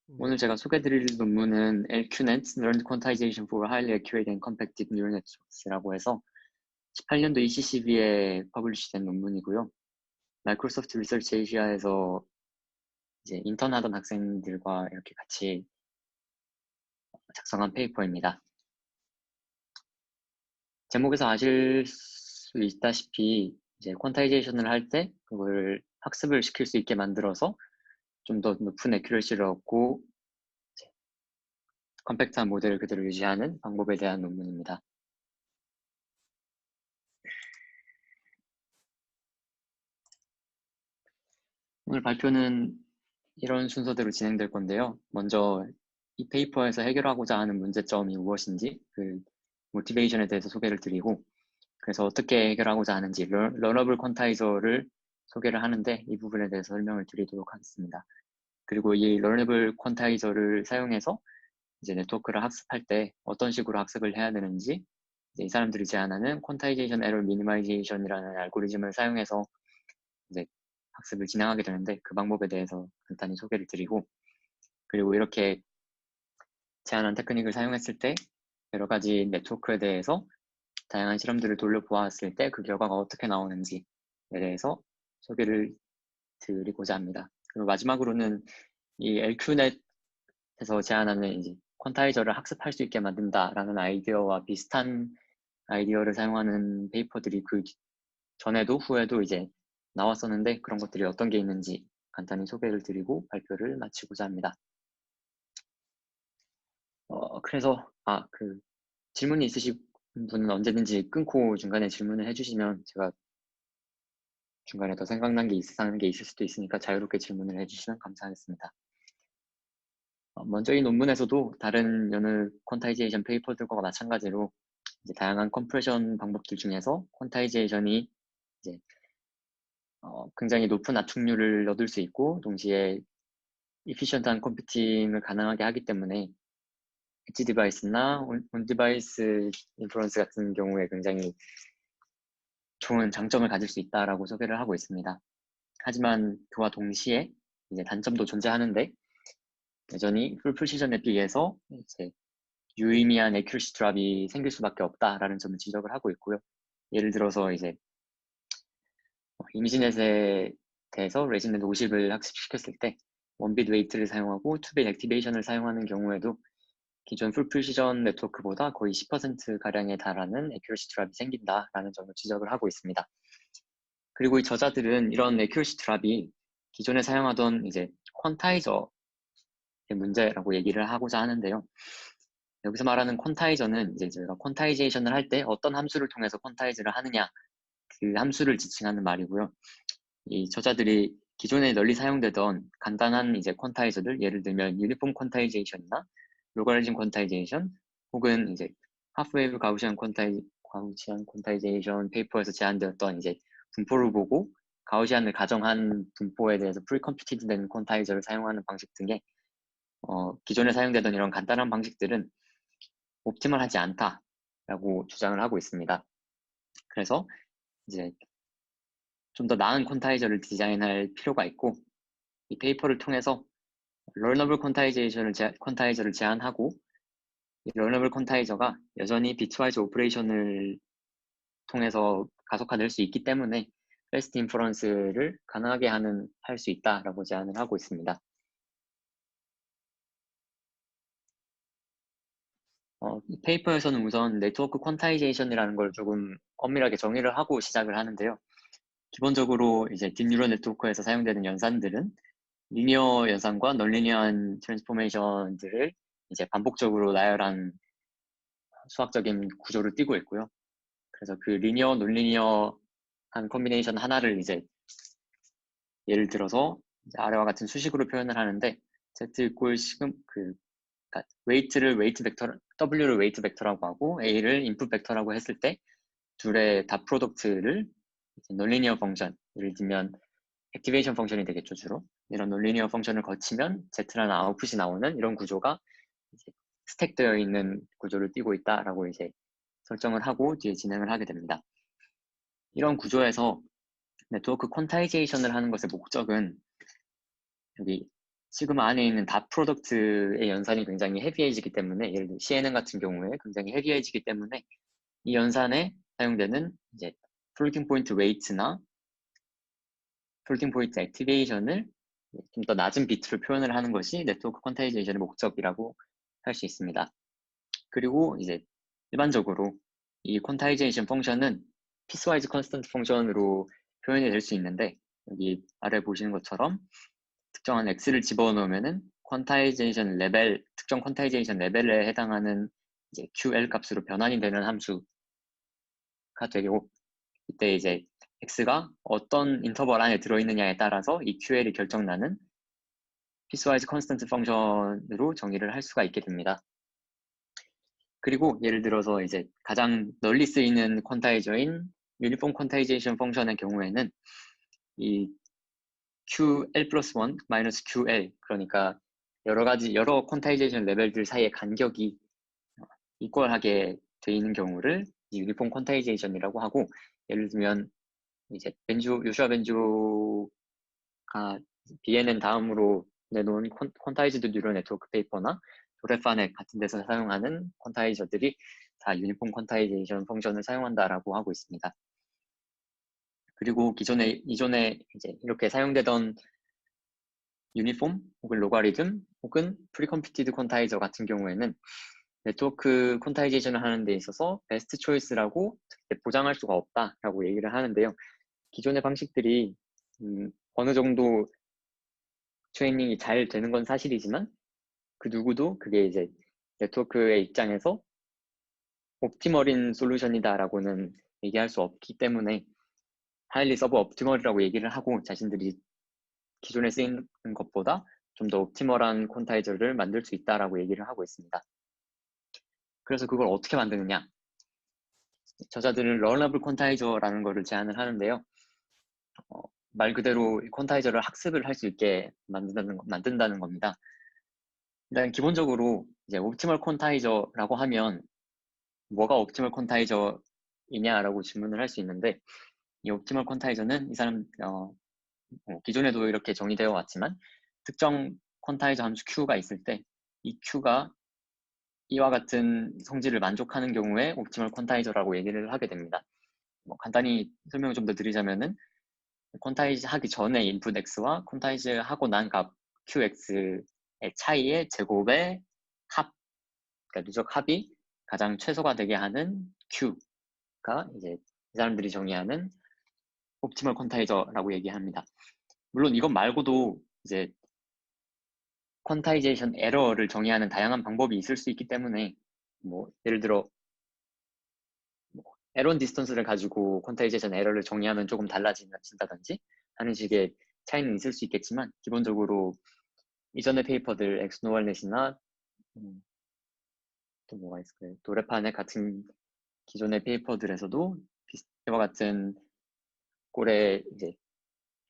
오늘 제가 소개드릴 논문은 LQNet, Learned Quantization for Highly Accurate and Compacted Neural Networks라고 해서 18년도 ECCB에 퍼블리시된 논문이고요. 마이크로소프트 리서치 에이시아에서 이제 인턴하던 학생들과 이렇게 같이 작성한 페이퍼입니다. 제목에서 아실 수 있다시피 이제 퀀타이제이션을 할 때 그걸 학습을 시킬 수 있게 만들어서 좀 더 높은 애큐러시를 얻고 컴팩트한 모델을 그대로 유지하는 방법에 대한 논문입니다. 오늘 발표는 이런 순서대로 진행될 건데요. 먼저 이 페이퍼에서 해결하고자 하는 문제점이 무엇인지 그 모티베이션에 대해서 소개를 드리고 그래서 어떻게 해결하고자 하는지 러너블 퀀타이저를 소개를 하는데 이 부분에 대해서 설명을 드리도록 하겠습니다. 그리고 이 러너블 퀀타이저를 사용해서 이제 네트워크를 학습할 때 어떤 식으로 학습을 해야 되는지 이제 이 사람들이 제안하는 퀀타이제이션 에러 미니마이제이션이라는 알고리즘을 사용해서 이제 학습을 진행하게 되는데 그 방법에 대해서 간단히 소개를 드리고 그리고 이렇게 제안한 테크닉을 사용했을 때 여러 가지 네트워크에 대해서 다양한 실험들을 돌려보았을 때 그 결과가 어떻게 나오는지에 대해서 소개를 드리고자 합니다. 그리고 마지막으로는 이 LQNet에서 제안하는 이제 퀀타이저를 학습할 수 있게 만든다라는 아이디어와 비슷한 아이디어를 사용하는 페이퍼들이 그 전에도 후에도 이제 나왔었는데 그런 것들이 어떤 게 있는지 간단히 소개를 드리고 발표를 마치고자 합니다. 그래서 그 질문이 있으신 분은 언제든지 끊고 중간에 질문을 해주시면 제가 중간에 더 생각난 게 이상한 게 있을 수도 있으니까 자유롭게 질문을 해주시면 감사하겠습니다. 먼저 이 논문에서도 다른 여느 퀀타이제이션 페이퍼들과 마찬가지로 이제 다양한 컴프레션 방법들 중에서 퀀타이제이션이 이제 굉장히 높은 압축률을 얻을 수 있고 동시에 이피션트한 컴퓨팅을 가능하게 하기 때문에 엣지 디바이스나 온 디바이스 인프런스 같은 경우에 굉장히 좋은 장점을 가질 수 있다라고 소개를 하고 있습니다. 하지만 그와 동시에 이제 단점도 존재하는데 여전히 풀 프리시전에 비해서 이제 유의미한 애큐러시 드랍이 생길 수밖에 없다라는 점을 지적을 하고 있고요. 예를 들어서 이제 이미지넷에 대해서 레지넷 50을 학습시켰을 때 원빗 웨이트를 사용하고 투빗 액티베이션을 사용하는 경우에도 기존 풀 프리시전 네트워크보다 거의 10%가량에 달하는 애큐러시 드랍이 생긴다라는 점을 지적을 하고 있습니다. 그리고 이 저자들은 이런 애큐러시 드랍이 기존에 사용하던 이제 퀀타이저의 문제라고 얘기를 하고자 하는데요. 여기서 말하는 퀀타이저는 이제 저희가 퀀타이제이션을 할 때 어떤 함수를 통해서 퀀타이즈를 하느냐 그 함수를 지칭하는 말이고요. 이 저자들이 기존에 널리 사용되던 간단한 이제 퀀타이저들 예를 들면 유니폼 퀀타이제이션이나 로가리즘 퀀타이제이션 혹은 이제 하프웨이브 가우시안 퀀타이제이션 페이퍼에서 제안되었던 이제 분포를 보고 가우시안을 가정한 분포에 대해서 프리컴퓨티드 된 퀀타이저를 사용하는 방식 등의 기존에 사용되던 이런 간단한 방식들은 옵티멀하지 않다라고 주장을 하고 있습니다. 그래서 이제 좀 더 나은 퀀타이저를 디자인할 필요가 있고 이 페이퍼를 통해서 러너블 퀀타이저를 제안하고 이 러너블 퀀타이저가 여전히 비트와이즈 오퍼레이션을 통해서 가속화될 수 있기 때문에 패스트 인퍼런스를 가능하게 할 수 있다라고 제안을 하고 있습니다. 이 페이퍼에서는 우선 네트워크 퀀타이제이션이라는 걸 조금 엄밀하게 정의를 하고 시작을 하는데요. 기본적으로 이제 딥뉴럴 네트워크에서 사용되는 연산들은 리니어 연산과 넌리니어한 트랜스포메이션들을 이제 반복적으로 나열한 수학적인 구조를 띠고 있고요. 그래서 그 리니어, 논리니어한 컨비네이션 하나를 이제 예를 들어서 이제 아래와 같은 수식으로 표현을 하는데 z 이꼴 시금 그러니까 w를 웨이트 벡터라고 하고 a를 인풋 벡터라고 했을 때 둘의 다 프로덕트를 논리니어 펑션, 예를 들면 액티베이션 펑션이 되겠죠, 주로. 이런 논리니어 펑션을 거치면 Z라는 아웃풋이 나오는 이런 구조가 이제 스택되어 있는 구조를 띠고 있다라고 이제 설정을 하고 뒤에 진행을 하게 됩니다. 이런 구조에서 네트워크 퀀타이제이션을 하는 것의 목적은 여기 지금 안에 있는 닷 프로덕트의 연산이 굉장히 헤비해지기 때문에, 예를 들어 CNN 같은 경우에 굉장히 헤비해지기 때문에 이 연산에 사용되는 이제 플로팅 포인트 웨이트나 플로팅 포인트 액티베이션을 좀 더 낮은 비트로 표현을 하는 것이 네트워크 퀀타이제이션의 목적이라고 할 수 있습니다. 그리고 이제 일반적으로 이 퀀타이제이션 펑션은 피스와이즈 컨스턴트 펑션으로 표현이 될 수 있는데, 여기 아래 보시는 것처럼 특정한 x를 집어넣으면은 퀀타이제이션 레벨, 특정 퀀타이제이션 레벨에 해당하는 이제 QL 값으로 변환이 되는 함수가 되고, 이때 이제 x가 어떤 인터벌 안에 들어있느냐에 따라서 이 QL이 결정나는 피스와이즈 컨스턴트 펑션으로 정의를 할 수가 있게 됩니다. 그리고 예를 들어서 이제 가장 널리 쓰이는 퀀타이저인 유니폼 퀀타이제이션 펑션의 경우에는 이 QL 플러스 1 마이너스 QL, 그러니까 여러 퀀타이제이션 레벨들 사이의 간격이 이퀄하게 돼 있는 경우를 유니폼 퀀타이제이션이라고 하고, 예를 들면 이제 요슈아 벤조가 BNN 다음으로 내놓은 퀀타이즈드 뉴럴 네트워크 페이퍼나 도레파넷 같은 데서 사용하는 퀀타이저들이 다 유니폼 퀀타이제이션 펑션을 사용한다라고 하고 있습니다. 그리고 이전에 이제 이렇게 사용되던 유니폼 혹은 로가리즘 혹은 프리컴퓨티드 퀀타이저 같은 경우에는 네트워크 퀀타이제이션을 하는 데 있어서 베스트 초이스라고 보장할 수가 없다라고 얘기를 하는데요. 기존의 방식들이 어느 정도 트레이닝이 잘 되는 건 사실이지만, 그 누구도 그게 이제 네트워크의 입장에서 옵티멀인 솔루션이다라고는 얘기할 수 없기 때문에 하일리 서브 옵티멀이라고 얘기를 하고, 자신들이 기존에 쓰이는 것보다 좀 더 옵티멀한 퀀타이저를 만들 수 있다라고 얘기를 하고 있습니다. 그래서 그걸 어떻게 만드느냐? 저자들은 러너블 퀀타이저라는 것을 제안을 하는데요. 말 그대로 퀀타이저를 학습을 할 수 있게 만든다는 겁니다. 일단 기본적으로 이제 옵티멀 퀀타이저라고 하면 뭐가 옵티멀 퀀타이저이냐라고 질문을 할 수 있는데, 이 옵티멀 퀀타이저는 기존에도 이렇게 정의되어 왔지만, 특정 퀀타이저 함수 Q가 있을 때 이 Q가 이와 같은 성질을 만족하는 경우에 옵티멀 퀀타이저라고 얘기를 하게 됩니다. 간단히 설명을 좀 더 드리자면은, 퀀타이즈 하기 전에 인풋 x와 퀀타이즈 하고 난 값 qx의 차이의 제곱의 합, 그러니까 누적 합이 가장 최소가 되게 하는 q가 이제 이 사람들이 정의하는 옵티멀 퀀타이저라고 얘기합니다. 물론 이것 말고도 이제 퀀타이제이션 에러를 정의하는 다양한 방법이 있을 수 있기 때문에, 예를 들어 에런 디스턴스를 가지고 퀀타이제이션 에러를 정의하면 조금 달라진다든지 하는 식의 차이는 있을 수 있겠지만, 기본적으로 이전의 페이퍼들 엑스노월넷이나 또 뭐가 있을까요? 도레파넷 같은 기존의 페이퍼들에서도 이와 같은 꼴의 이제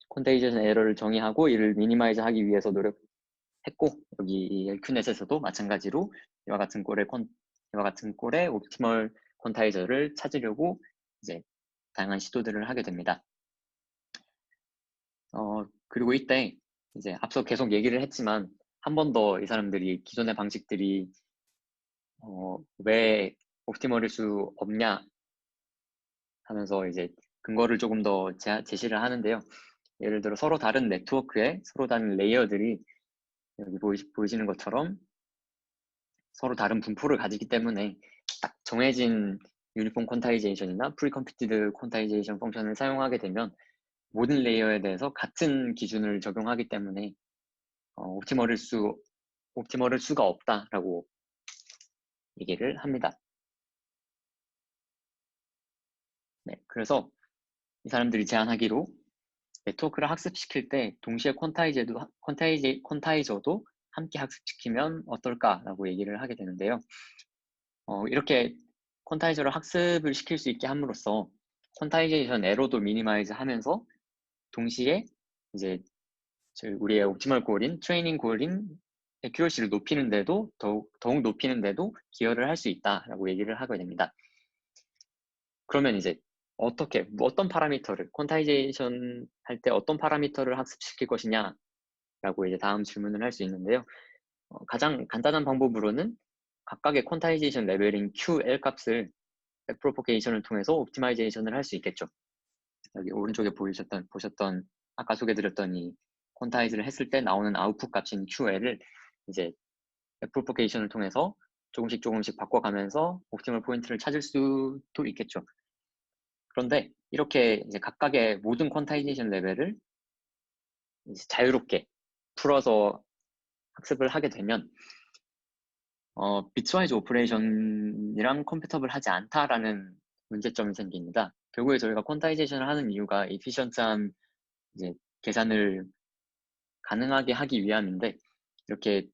퀀타이제이션 에러를 정의하고 이를 미니마이즈 하기 위해서 노력했고, 여기 LQ넷에서도 마찬가지로 이와 같은 꼴의 옵티멀 퀀타이저를 찾으려고 이제 다양한 시도들을 하게 됩니다. 그리고 이때 이제 앞서 계속 얘기를 했지만, 한 번 더 이 사람들이 기존의 방식들이 왜 옵티멀일 수 없냐 하면서 이제 근거를 조금 더 제시를 하는데요. 예를 들어 서로 다른 네트워크에 서로 다른 레이어들이 여기 보이시는 것처럼 서로 다른 분포를 가지기 때문에 딱 정해진 유니폼 퀀타이제이션이나 프리컴퓨티드 퀀타이제이션 펑션을 사용하게 되면 모든 레이어에 대해서 같은 기준을 적용하기 때문에 옵티멀일 수가 없다라고 얘기를 합니다. 네, 그래서 이 사람들이 제안하기로 네트워크를 학습시킬 때 동시에 퀀타이저도 함께 학습시키면 어떨까라고 얘기를 하게 되는데요. 이렇게 퀀타이저를 학습을 시킬 수 있게 함으로써 퀀타이제이션 에러도 미니마이즈 하면서 동시에 이제 우리의 옵티멀 골인 트레이닝 골인 애큐러시를 높이는데도 더욱 높이는데도 기여를 할 수 있다라고 얘기를 하게 됩니다. 그러면 이제 어떤 파라미터를 퀀타이제이션 할 때 어떤 파라미터를 학습시킬 것이냐에 라고 이제 다음 질문을 할 수 있는데요. 가장 간단한 방법으로는 각각의 퀀타이제이션 레벨인 QL 값을 백프로포게이션을 통해서 옵티마이제이션을 할 수 있겠죠. 여기 오른쪽에 보셨던 아까 소개드렸던 이 퀀타이즈를 했을 때 나오는 아웃풋 값인 QL을 이제 백프로포게이션을 통해서 조금씩 바꿔가면서 옵티멀 포인트를 찾을 수도 있겠죠. 그런데 이렇게 이제 각각의 모든 퀀타이제이션 레벨을 이제 자유롭게 풀어서 학습을 하게 되면 비트와이즈 오퍼레이션이랑 컴패터블 하지 않다라는 문제점이 생깁니다. 결국에 저희가 퀀타이제이션을 하는 이유가 이피션트한 이제 계산을 가능하게 하기 위함인데, 이렇게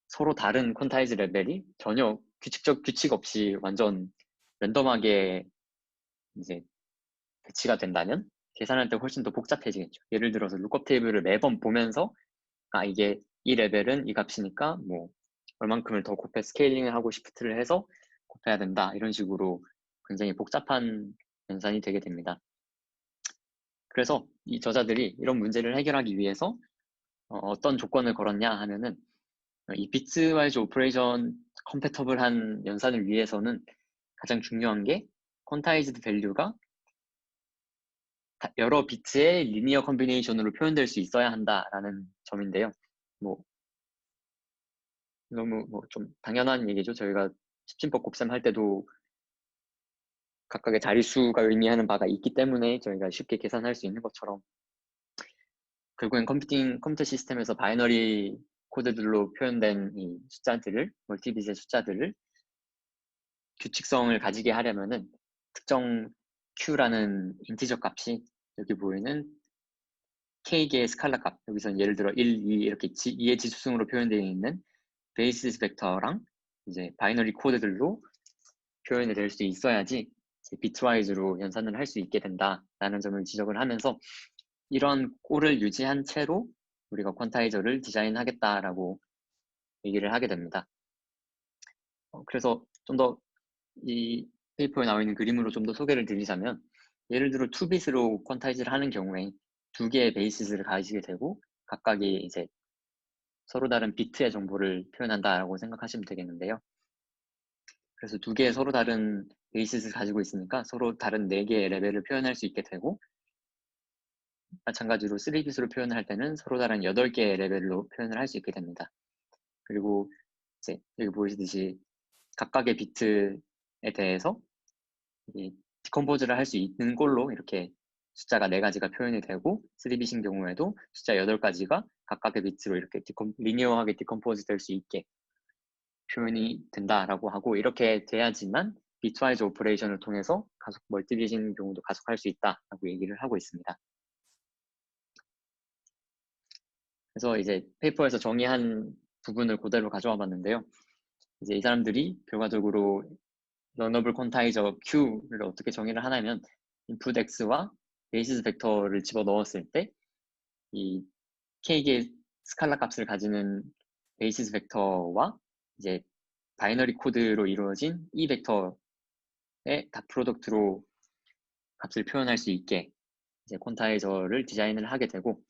서로 다른 퀀타이즈 레벨이 전혀 규칙 없이 완전 랜덤하게 이제 배치가 된다면 계산할 때 훨씬 더 복잡해지겠죠. 예를 들어서 룩업 테이블을 매번 보면서 이게 이 레벨은 이 값이니까 뭐 얼만큼을 더 곱해 스케일링을 하고 시프트를 해서 곱해야 된다, 이런 식으로 굉장히 복잡한 연산이 되게 됩니다. 그래서 이 저자들이 이런 문제를 해결하기 위해서 어떤 조건을 걸었냐 하면은, 이 비트와이즈 오퍼레이션 컴패터블한 연산을 위해서는 가장 중요한 게 퀀타이즈드 밸류가 여러 비트의 리니어 컨비네이션으로 표현될 수 있어야 한다라는 점인데요. 너무 좀 당연한 얘기죠. 저희가 십진법 곱셈 할 때도 각각의 자릿수가 의미하는 바가 있기 때문에 저희가 쉽게 계산할 수 있는 것처럼, 결국엔 컴퓨터 시스템에서 바이너리 코드들로 표현된 이 숫자들을, 멀티빗의 숫자들을 규칙성을 가지게 하려면은 특정 q라는 인티저 값이 여기 보이는 k개의 스칼라 값, 여기서는 예를 들어 1, 2 이렇게 2의 지수승으로 표현되어 있는 베이시스 벡터랑 이제 바이너리 코드들로 표현이 될 수 있어야지 비트와이즈로 연산을 할 수 있게 된다라는 점을 지적을 하면서, 이런 꼴을 유지한 채로 우리가 퀀타이저를 디자인하겠다라고 얘기를 하게 됩니다. 그래서 좀 더 이 페이퍼에 나와 있는 그림으로 좀 더 소개를 드리자면, 예를 들어 2빗으로 퀀타이즈를 하는 경우에 두 개의 베이시스를 가지게 되고 각각이 이제 서로 다른 비트의 정보를 표현한다라고 생각하시면 되겠는데요. 그래서 두 개의 서로 다른 베이시스를 가지고 있으니까 서로 다른 4개의 레벨을 표현할 수 있게 되고, 마찬가지로 3빗으로 표현을 할 때는 서로 다른 8개의 레벨로 표현을 할 수 있게 됩니다. 그리고 이제 여기 보이시듯이 각각의 비트에 대해서 디컴포즈를 할 수 있는 꼴로 이렇게 숫자가 4가지가 표현이 되고, 3빗인 경우에도 숫자 8가지가 각각의 비트로 이렇게 리니어하게 디컴포즈 될 수 있게 표현이 된다라고 하고, 이렇게 돼야지만 비트와이즈 오퍼레이션을 통해서 멀티빗인 경우도 가속할 수 있다라고 얘기를 하고 있습니다. 그래서 이제 페이퍼에서 정의한 부분을 그대로 가져와 봤는데요. 이제 이 사람들이 결과적으로 러너블 퀀타이저 Q를 어떻게 정의를 하냐면, 인풋 X와 베이시스 벡터를 집어 넣었을 때 이 K의 스칼라 값을 가지는 베이시스 벡터와 이제 바이너리 코드로 이루어진 E 벡터의 닷 프로덕트로 값을 표현할 수 있게 이제 퀀타이저를 디자인을 하게 되고,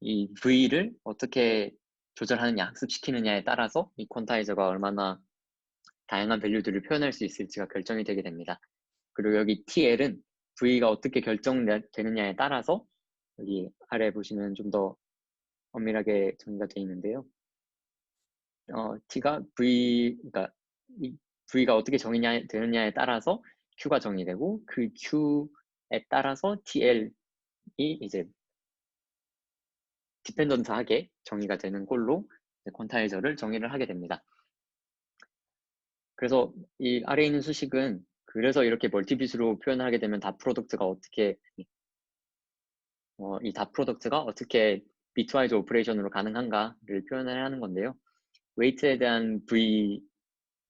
이 V를 어떻게 조절하느냐, 학습시키느냐에 따라서 이 퀀타이저가 얼마나 다양한 밸류들을 표현할 수 있을지가 결정이 되게 됩니다. 그리고 여기 TL은 V가 어떻게 결정되느냐에 따라서 여기 아래 보시면 좀 더 엄밀하게 정의가 되어 있는데요. T가 그러니까 이 V가 어떻게 되느냐에 따라서 Q가 정의되고, 그 Q에 따라서 TL이 이제 디펜던트하게 정의가 되는 꼴로 퀀타이저를 정의를 하게 됩니다. 그래서 이 아래에 있는 수식은 그래서 이렇게 멀티빗으로 표현을 하게 되면 닷 프로덕트가 어떻게 이 닷 프로덕트가 어떻게 비트와이즈 오퍼레이션으로 가능한가를 표현을 하는 건데요. 웨이트에 대한 V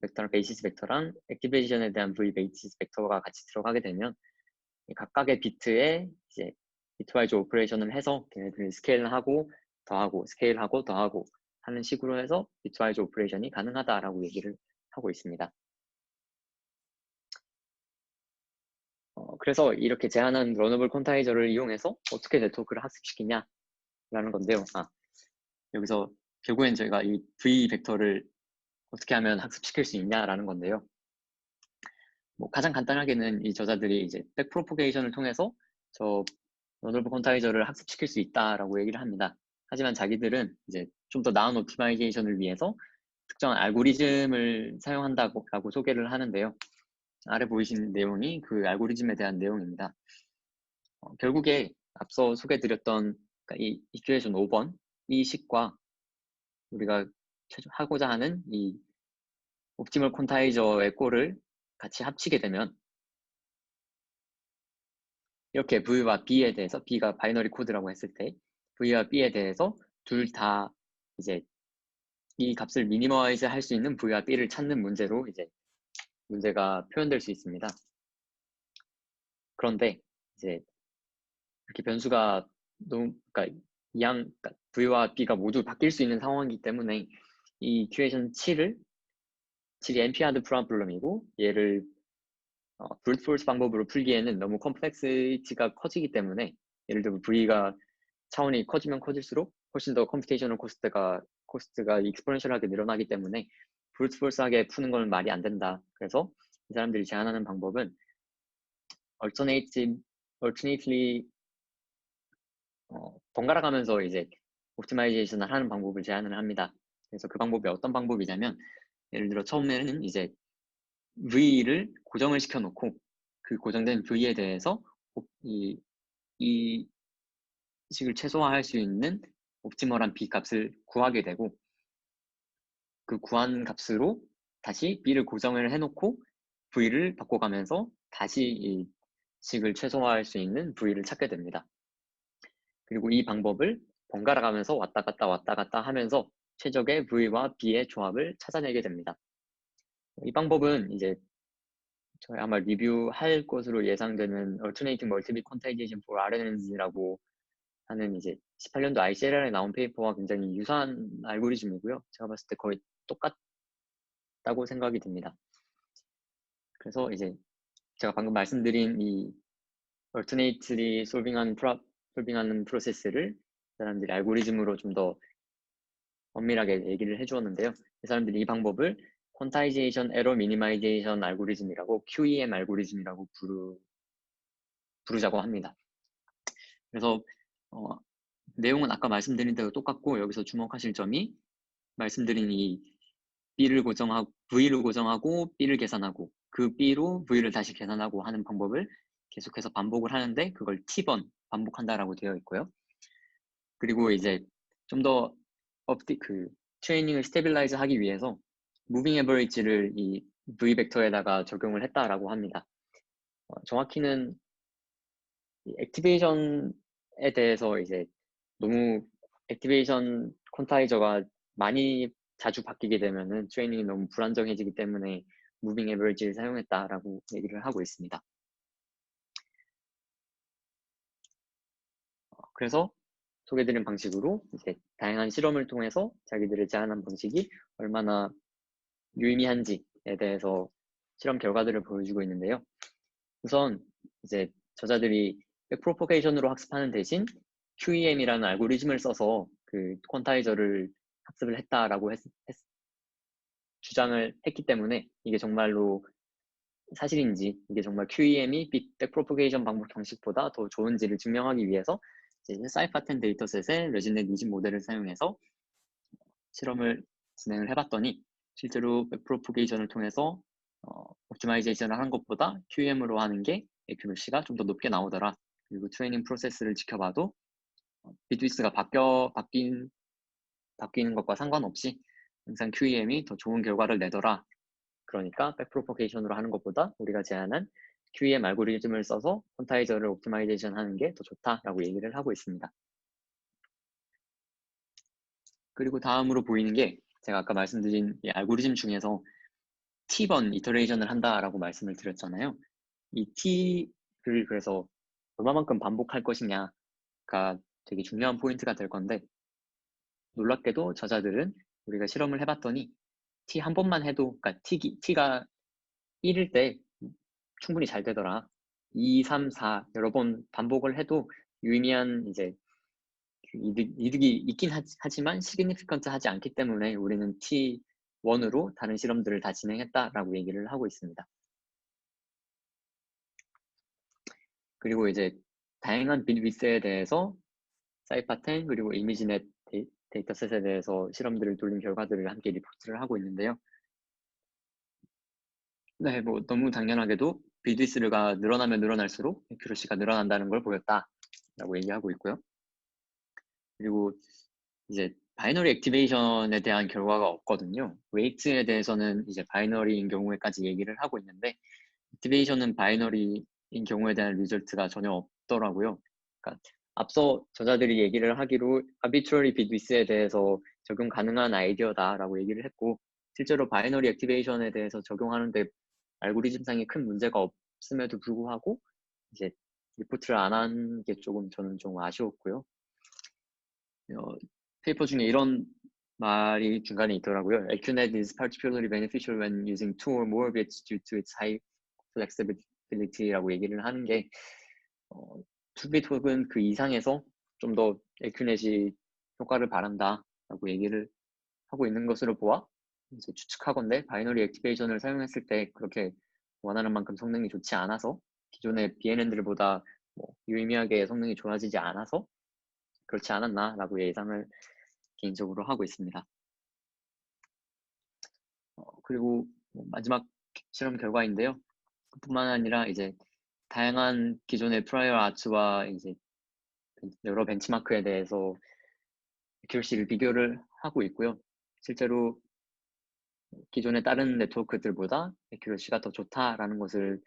벡터랑 베이시스 벡터랑 액티베이션에 대한 V 베이시스 벡터가 같이 들어가게 되면 각각의 비트에 이제 비트와이즈 오퍼레이션을 해서 걔네들을 스케일하고 더하고 스케일하고 더하고 하는 식으로 해서 비트와이즈 오퍼레이션이 가능하다라고 얘기를 하고 있습니다. 그래서 이렇게 제안한 러너블 퀀타이저를 이용해서 어떻게 네트워크를 학습시키냐라는 건데요. 여기서 결국엔 저희가 이 V 벡터를 어떻게 하면 학습시킬 수 있냐라는 건데요. 뭐 가장 간단하게는 이 저자들이 이제 백프로포게이션을 통해서 저 너널브 퀀타이저를 학습시킬 수 있다라고 얘기를 합니다. 하지만 자기들은 이제 좀 더 나은 옵티마이제이션을 위해서 특정한 알고리즘을 사용한다고 소개를 하는데요. 아래 보이신 내용이 그 알고리즘에 대한 내용입니다. 결국에 앞서 소개드렸던 그러니까 이 이큐에이션 5번 이 식과 우리가 하고자 하는 이 옵티멀 콘타이저의 꼴을 같이 합치게 되면 이렇게 V와 B에 대해서 B가 바이너리 코드라고 했을 때 V와 B에 대해서 둘 다 이제 이 값을 미니머이즈 할 수 있는 V와 B를 찾는 문제로 이제 문제가 표현될 수 있습니다. 그런데 이제 이렇게 변수가 너무 그러니까 그러니까 V와 B가 모두 바뀔 수 있는 상황이기 때문에 이 이큐에이션 7이 NP-hard 프로블럼이고 얘를 브루트 포스 방법으로 풀기에는 너무 컴플렉시티가 커지기 때문에 예를 들어 V가 차원이 커지면 커질수록 훨씬 더 컴퓨테이셔널 코스트가 익스포넨셜하게 늘어나기 때문에 브루트 포스하게 푸는 건 말이 안 된다. 그래서 이 사람들이 제안하는 방법은 alternately 번갈아 가면서 이제 옵티마이제이션을 하는 방법을 제안을 합니다. 그래서 그 방법이 어떤 방법이냐면 예를 들어 처음에는 이제 V를 고정을 시켜놓고 그 고정된 V에 대해서 이 식을 최소화할 수 있는 옵티멀한 B 값을 구하게 되고 그 구한 값으로 다시 B를 고정을 해놓고 V를 바꿔가면서 다시 이 식을 최소화할 수 있는 V를 찾게 됩니다. 그리고 이 방법을 번갈아 가면서 왔다 갔다 하면서 최적의 V와 B의 조합을 찾아내게 됩니다. 이 방법은 이제 저희 아마 리뷰할 것으로 예상되는 Alternating Multiple Quantization for RNNs라고 하는 이제 18년도 ICLR에 나온 페이퍼와 굉장히 유사한 알고리즘이고요. 제가 봤을 때 거의 똑같다고 생각이 듭니다. 그래서 이제 제가 방금 말씀드린 이 Alternately 솔빙하는 프로세스를 사람들이 알고리즘으로 좀 더 엄밀하게 얘기를 해주었는데요. 이 사람들이 이 방법을 Quantization Error Minimization 알고리즘이라고 QEM 알고리즘이라고 부르자고 합니다. 그래서 내용은 아까 말씀드린 대로 똑같고 여기서 주목하실 점이 말씀드린 이 B를 고정하고 V를 고정하고 B를 계산하고 그 B로 V를 다시 계산하고 하는 방법을 계속해서 반복을 하는데 그걸 T번 반복한다라고 되어 있고요. 그리고 이제 좀 더 트레이닝을 스테빌라이즈 하기 위해서 무빙 에버리지를 이 V 벡터에다가 적용을 했다라고 합니다. 정확히는 액티베이션에 대해서 이제 너무 액티베이션 퀀타이저가 많이 자주 바뀌게 되면은 트레이닝이 너무 불안정해지기 때문에 무빙 에버리지를 사용했다라고 얘기를 하고 있습니다. 그래서 소개드린 방식으로 이제 다양한 실험을 통해서 자기들이 제안한 방식이 얼마나 유의미한지에 대해서 실험 결과들을 보여주고 있는데요. 우선 이제 저자들이 백프로포게이션으로 학습하는 대신 QEM이라는 알고리즘을 써서 그 퀀타이저를 학습을 했다라고 주장을 했기 때문에 이게 정말로 사실인지 이게 정말 QEM이 백프로포게이션 방식보다 더 좋은지를 증명하기 위해서 사이파10 데이터셋의 레지넷 이집 모델을 사용해서 실험을 진행을 해봤더니 실제로 백프로포게이션을 통해서 옵티마이제이션을 하는 것보다 QEM으로 하는 게 애큐러시가 좀 더 높게 나오더라. 그리고 트레이닝 프로세스를 지켜봐도 비트위스가 바뀌는 것과 상관없이 항상 QEM이 더 좋은 결과를 내더라. 그러니까 백프로포게이션으로 하는 것보다 우리가 제안한 QEM 알고리즘을 써서 퀀타이저를 옵티마이제이션 하는 게 더 좋다라고 얘기를 하고 있습니다. 그리고 다음으로 보이는 게 제가 아까 말씀드린 이 알고리즘 중에서 T번 이터레이션을 한다라고 말씀을 드렸잖아요. 이 T를 그래서 얼마만큼 반복할 것이냐가 되게 중요한 포인트가 될 건데 놀랍게도 저자들은 우리가 실험을 해봤더니 T 한 번만 해도 그러니까 T가 1일 때 충분히 잘 되더라. 2, 3, 4 여러 번 반복을 해도 유의미한 이제 이득이 있긴 하지만 significant 하지 않기 때문에 우리는 T1으로 다른 실험들을 다 진행했다라고 얘기를 하고 있습니다. 그리고 이제 다양한 빈위스에 대해서 사이파10 그리고 이미지넷 데이터셋에 대해서 실험들을 돌린 결과들을 함께 리포트를 하고 있는데요. 네, 뭐 너무 당연하게도 빈위스가 늘어나면 늘어날수록 액큐러시가 늘어난다는 걸 보였다라고 얘기하고 있고요. 그리고 이제 바이너리 액티베이션에 대한 결과가 없거든요. 웨이트에 대해서는 이제 바이너리인 경우에까지 얘기를 하고 있는데 액티베이션은 바이너리인 경우에 대한 리절트가 전혀 없더라고요. 그러니까 앞서 저자들이 얘기를 하기로 arbitrary bitwidth에 대해서 적용 가능한 아이디어다라고 얘기를 했고 실제로 바이너리 액티베이션에 대해서 적용하는데 알고리즘상에 큰 문제가 없음에도 불구하고 이제 리포트를 안 한 게 조금 저는 좀 아쉬웠고요. 페이퍼 중에 이런 말이 중간에 있더라고요. AccuNet is particularly beneficial when using two or more bits due to its high flexibility라고 얘기를 하는 게 2bit 혹은 그 이상에서 좀 더 AccuNet이 효과를 바란다라고 얘기를 하고 있는 것으로 보아 이제 추측하건대 바이너리 액티베이션을 사용했을 때 그렇게 원하는 만큼 성능이 좋지 않아서 기존의 BNN들보다 뭐 유의미하게 성능이 좋아지지 않아서 그렇지 않았나라고 예상을 개인적으로 하고 있습니다. 그리고 마지막 실험 결과인데요. 그뿐만 아니라 이제 다양한 기존의 프라이어 아츠와 이제 여러 벤치마크에 대해서 액큐러시를 비교를 하고 있고요. 실제로 기존의 다른 네트워크들보다 액큐러시가 더 좋다라는 것을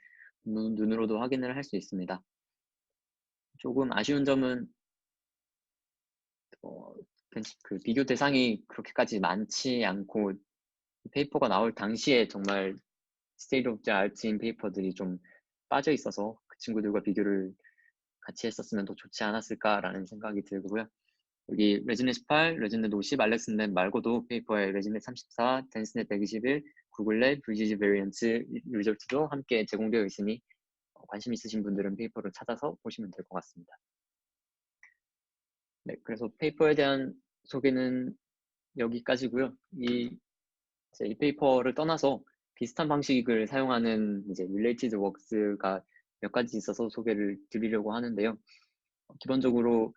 눈으로도 확인을 할 수 있습니다. 조금 아쉬운 점은 그 비교 대상이 그렇게까지 많지 않고 페이퍼가 나올 당시에 정말 스테이트 오브 더 아트인 페이퍼들이 좀 빠져 있어서 그 친구들과 비교를 같이 했었으면 더 좋지 않았을까라는 생각이 들고요. 여기 레지넷 18, 레지넷 50, 알렉스넷 말고도 페이퍼에 레지넷 34, 덴스넷 121, 구글넷, VGG 베리언트 리절트도 함께 제공되어 있으니 관심 있으신 분들은 페이퍼를 찾아서 보시면 될 것 같습니다. 네, 그래서 페이퍼에 대한 소개는 여기까지고요. 이 페이퍼를 떠나서 비슷한 방식을 사용하는 이제 related works가 몇 가지 있어서 소개를 드리려고 하는데요. 기본적으로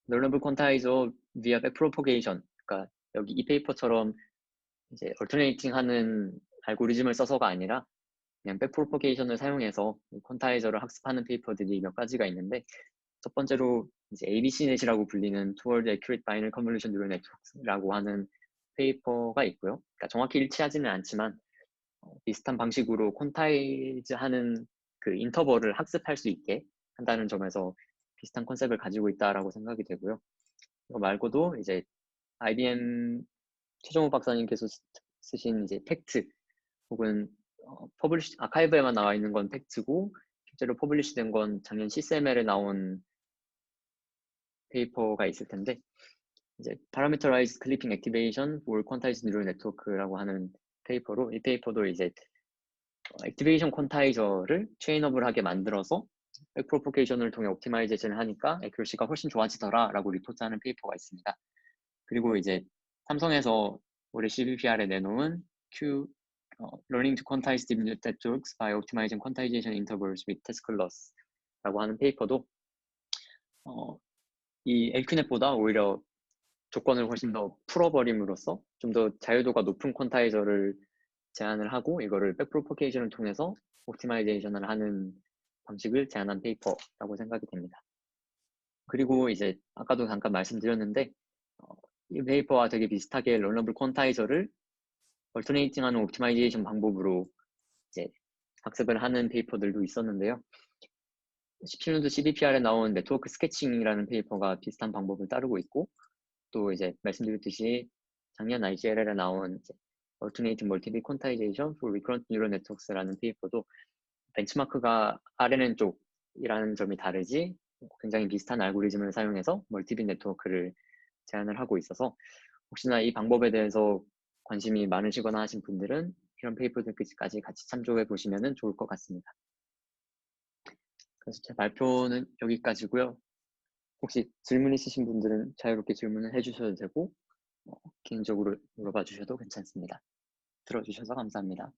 learnable quantizer via backpropagation, 그러니까 여기 이 페이퍼처럼 이제 alternating 하는 알고리즘을 써서가 아니라 그냥 backpropagation을 사용해서 퀀타이저를 학습하는 페이퍼들이 몇 가지가 있는데 첫 번째로 이제 ABC넷이라고 불리는 Toward Accurate Binary Convolution Neural Networks라고 하는 페이퍼가 있고요. 그러니까 정확히 일치하지는 않지만 비슷한 방식으로 콘타이즈 하는 그 인터벌을 학습할 수 있게 한다는 점에서 비슷한 컨셉을 가지고 있다라고 생각이 되고요. 이거 말고도 이제 IBM 최정호 박사님께서 쓰신 이제 팩트 혹은 퍼블리시 아카이브에만 나와 있는 건 팩트고 실제로 퍼블리시된 건 작년 CSML에 나온 페이퍼가 있을 텐데 이제 Parameterized Clipping Activation for Quantized Neural Network라고 하는 페이퍼로 이 페이퍼도 이제 액티베이션 퀀타이저를 체인업을 하게 만들어서 백프로포게이션을 통해 옵티마이제이션을 하니까 액큐러시가 훨씬 좋아지더라 라고 리포트하는 페이퍼가 있습니다. 그리고 이제 삼성에서 올해 CVPR에 내놓은 Learning to Quantize Deep Networks by Optimizing Quantization Intervals with Task Loss 라고 하는 페이퍼도 이 LQ넷보다 오히려 조건을 훨씬 더 풀어버림으로써 좀 더 자유도가 높은 퀀타이저를 제안을 하고 이거를 백프로포게이션을 통해서 옵티마이제이션을 하는 방식을 제안한 페이퍼라고 생각이 됩니다. 그리고 이제 아까도 잠깐 말씀드렸는데 이 페이퍼와 되게 비슷하게 러너블 퀀타이저를 얼터네이팅하는 옵티마이제이션 방법으로 이제 학습을 하는 페이퍼들도 있었는데요. 17년도 CVPR에 나온 네트워크 스케칭이라는 페이퍼가 비슷한 방법을 따르고 있고 또 이제 말씀드렸듯이 작년 ICLL에 나온 Alternating Multi-Bit Quantization for Recurrent Neural Networks라는 페이퍼도 벤치마크가 RNN 쪽이라는 점이 다르지 굉장히 비슷한 알고리즘을 사용해서 멀티빗 네트워크를 제안을 하고 있어서 혹시나 이 방법에 대해서 관심이 많으시거나 하신 분들은 이런 페이퍼들까지 같이 참조해 보시면 좋을 것 같습니다. 그래서 제 발표는 여기까지고요. 혹시 질문 있으신 분들은 자유롭게 질문을 해주셔도 되고 개인적으로 물어봐 주셔도 괜찮습니다. 들어주셔서 감사합니다.